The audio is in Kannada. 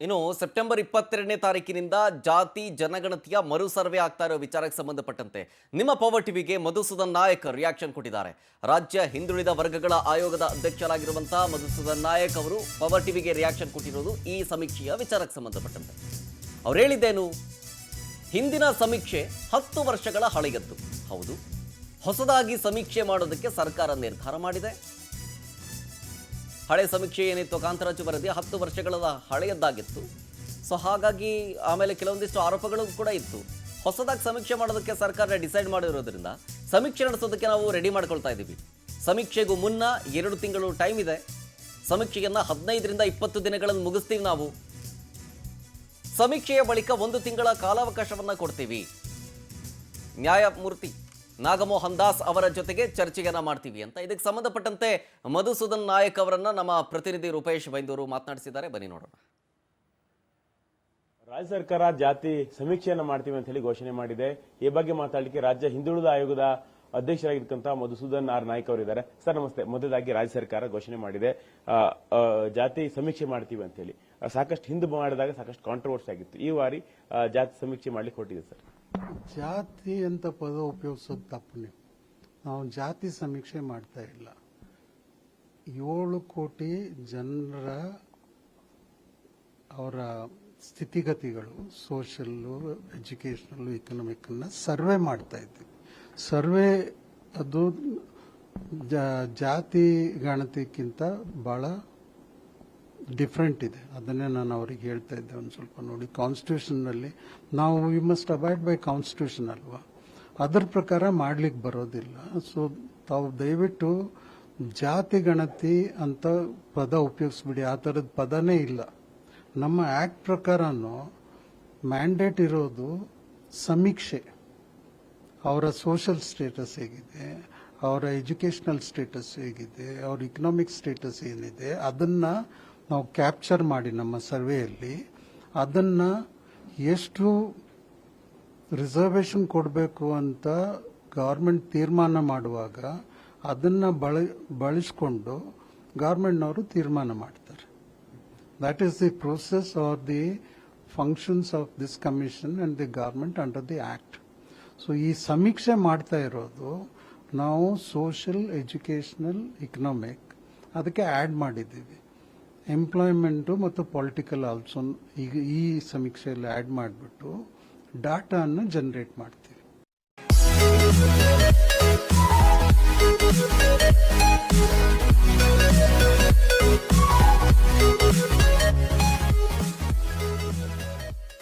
ಇನ್ನು ಸೆಪ್ಟೆಂಬರ್ 22ನೇ ತಾರೀಕಿನಿಂದ ಜಾತಿ ಜನಗಣತಿಯ ಮರು ಸರ್ವೆ ಆಗ್ತಾ ಇರೋ ವಿಚಾರಕ್ಕೆ ಸಂಬಂಧಪಟ್ಟಂತೆ ನಿಮ್ಮ ಪವರ್ ಟಿವಿಗೆ ಮಧುಸೂದನ್ ನಾಯಕ್ ರಿಯಾಕ್ಷನ್ ಕೊಟ್ಟಿದ್ದಾರೆ. ರಾಜ್ಯ ಹಿಂದುಳಿದ ವರ್ಗಗಳ ಆಯೋಗದ ಅಧ್ಯಕ್ಷರಾಗಿರುವಂತಹ ಮಧುಸೂದನ್ ನಾಯಕ್ ಅವರು ಪವರ್ ಟಿವಿಗೆ ರಿಯಾಕ್ಷನ್ ಕೊಟ್ಟಿರೋದು ಈ ಸಮೀಕ್ಷೆಯ ವಿಚಾರಕ್ಕೆ ಸಂಬಂಧಪಟ್ಟಂತೆ. ಅವ್ರು ಹೇಳಿದ್ದೇನು? ಹಿಂದಿನ ಸಮೀಕ್ಷೆ 10 ವರ್ಷಗಳ ಹಳೆಯದ್ದು. ಹೌದು, ಹೊಸದಾಗಿ ಸಮೀಕ್ಷೆ ಮಾಡೋದಕ್ಕೆ ಸರ್ಕಾರ ನಿರ್ಧಾರ ಮಾಡಿದೆ. ಹಳೆ ಸಮೀಕ್ಷೆ ಏನಿತ್ತು, ಕಾಂತರಾಜು ವರದಿ 10 ವರ್ಷಗಳ ಹಳೆಯದ್ದಾಗಿತ್ತು. ಸೊ ಹಾಗಾಗಿ ಆಮೇಲೆ ಕೆಲವೊಂದಿಷ್ಟು ಆರೋಪಗಳು ಕೂಡ ಇತ್ತು. ಹೊಸದಾಗಿ ಸಮೀಕ್ಷೆ ಮಾಡೋದಕ್ಕೆ ಸರ್ಕಾರ ಡಿಸೈಡ್ ಮಾಡಿರೋದ್ರಿಂದ ಸಮೀಕ್ಷೆ ನಡೆಸೋದಕ್ಕೆ ನಾವು ರೆಡಿ ಮಾಡ್ಕೊಳ್ತಾ ಇದ್ದೀವಿ. ಸಮೀಕ್ಷೆಗೂ ಮುನ್ನ 2 ತಿಂಗಳು ಟೈಮ್ ಇದೆ. ಸಮೀಕ್ಷೆಯನ್ನು 15ರಿಂದ 20 ದಿನಗಳಲ್ಲಿ ಮುಗಿಸ್ತೀವಿ. ನಾವು ಸಮೀಕ್ಷೆಯ ಬಳಿಕ 1 ತಿಂಗಳ ಕಾಲಾವಕಾಶವನ್ನು ಕೊಡ್ತೀವಿ. ನ್ಯಾಯಮೂರ್ತಿ ನಾಗಮೋಹನ್ ದಾಸ್ ಅವರ ಜೊತೆಗೆ ಚರ್ಚೆಯನ್ನ ಮಾಡ್ತೀವಿ ಅಂತ ಇದಕ್ಕೆ ಸಂಬಂಧಪಟ್ಟಂತೆ ಮಧುಸೂದನ್ ನಾಯಕ್ ಅವರನ್ನ ನಮ್ಮ ಪ್ರತಿನಿಧಿ ರೂಪೇಶ್ ಬೈಂದೂರು ಮಾತನಾಡಿಸಿದ್ದಾರೆ. ಬನ್ನಿ ನೋಡೋಣ. ರಾಜ್ಯ ಸರ್ಕಾರ ಜಾತಿ ಸಮೀಕ್ಷೆಯನ್ನ ಮಾಡ್ತೀವಿ ಅಂತ ಹೇಳಿ ಘೋಷಣೆ ಮಾಡಿದೆ. ಈ ಬಗ್ಗೆ ಮಾತಾಡಲಿಕ್ಕೆ ರಾಜ್ಯ ಹಿಂದುಳಿದ ಆಯೋಗದ ಅಧ್ಯಕ್ಷರಾಗಿರ್ತಕ್ಕಂಥ ಮಧುಸೂದನ್ ಆರ್ ನಾಯ್ಕ್ ಅವರಿದ್ದಾರೆ. ಸರ್ ನಮಸ್ತೆ. ಮೊದಲಾಗಿ ರಾಜ್ಯ ಸರ್ಕಾರ ಘೋಷಣೆ ಮಾಡಿದೆ ಜಾತಿ ಸಮೀಕ್ಷೆ ಮಾಡ್ತೀವಿ ಅಂತ ಹೇಳಿ. ಸಾಕಷ್ಟು ಹಿಂದೆ ಮಾಡಿದಾಗ ಸಾಕಷ್ಟು ಕಾಂಟ್ರವರ್ಸಿ ಆಗಿತ್ತು. ಈ ಬಾರಿ ಜಾತಿ ಸಮೀಕ್ಷೆ ಮಾಡ್ಲಿಕ್ಕೆ ಹೊರಟಿದೆ ಸರ್. ಜಾತಿ ಅಂತ ಪದ ಉಪಯೋಗಿಸೋದು ತಪ್ಪು. ನಾವು ಜಾತಿ ಸಮೀಕ್ಷೆ ಮಾಡ್ತಾ ಇಲ್ಲ. 7 ಕೋಟಿ ಜನರ ಅವರ ಸ್ಥಿತಿಗತಿಗಳು, ಸೋಷಿಯಲ್ಲು, ಎಜುಕೇಷನಲ್ಲು, ಎಕನಾಮಿಕ್ ಅನ್ನ ಸರ್ವೆ ಮಾಡ್ತಾ ಇದ್ದೀವಿ. ಸರ್ವೆ ಅದು ಜಾತಿ ಗಣತಿಗಿಂತ ಬಹಳ ಡಿಫ್ರೆಂಟ್ ಇದೆ. ಅದನ್ನೇ ನಾನು ಅವ್ರಿಗೆ ಹೇಳ್ತಾ ಇದ್ದೆ. ಒಂದು ಸ್ವಲ್ಪ ನೋಡಿ, ಕಾನ್ಸ್ಟಿಟ್ಯೂಷನ್ನಲ್ಲಿ ನಾವು we must abide by constitution ಅಲ್ವಾ, ಅದರ ಪ್ರಕಾರ ಮಾಡ್ಲಿಕ್ಕೆ ಬರೋದಿಲ್ಲ. ಸೊ ತಾವು ದಯವಿಟ್ಟು ಜಾತಿ ಗಣತಿ ಅಂತ ಪದ ಉಪಯೋಗಿಸ್ಬಿಡಿ. ಆ ಥರದ ಪದನೇ ಇಲ್ಲ. ನಮ್ಮ ಆಕ್ಟ್ ಪ್ರಕಾರನೂ ಮ್ಯಾಂಡೇಟ್ ಇರೋದು ಸಮೀಕ್ಷೆ. ಅವರ ಸೋಷಿಯಲ್ ಸ್ಟೇಟಸ್ ಹೇಗಿದೆ, ಅವರ ಎಜುಕೇಷನಲ್ ಸ್ಟೇಟಸ್ ಹೇಗಿದೆ, ಅವ್ರ ಇಕನಾಮಿಕ್ ಸ್ಟೇಟಸ್ ಏನಿದೆ, ಅದನ್ನ ನಾವು ಕ್ಯಾಪ್ಚರ್ ಮಾಡಿ ನಮ್ಮ ಸರ್ವೆಯಲ್ಲಿ ಅದನ್ನ ಎಷ್ಟು ರಿಸರ್ವೇಷನ್ ಕೊಡಬೇಕು ಅಂತ ಗವರ್ಮೆಂಟ್ ತೀರ್ಮಾನ ಮಾಡುವಾಗ ಅದನ್ನ ಬಳಸಿಕೊಂಡು ಗವರ್ಮೆಂಟ್ನವರು ತೀರ್ಮಾನ ಮಾಡ್ತಾರೆ. That is the process are the functions of this commission and the government under the act. So ಈ ಸಮೀಕ್ಷೆ ಮಾಡ್ತಾ ಇರೋದು ನಾವು ಸೋಷಿಯಲ್, ಎಜುಕೇಷನಲ್, ಇಕನಾಮಿಕ್ ಅದಕ್ಕೆ ಆ್ಯಡ್ ಮಾಡಿದ್ದೀವಿ. ಎಂಪ್ಲಾಯ್ಮೆಂಟು ಮತ್ತು ಪೊಲಿಟಿಕಲ್ ಆಲ್ಸೋ ಈಗ ಈ ಸಮೀಕ್ಷೆಯಲ್ಲಿ ಆ್ಯಡ್ ಮಾಡಿಬಿಟ್ಟು ಡಾಟಾವನ್ನು ಜನರೇಟ್ ಮಾಡ್ತೀವಿ.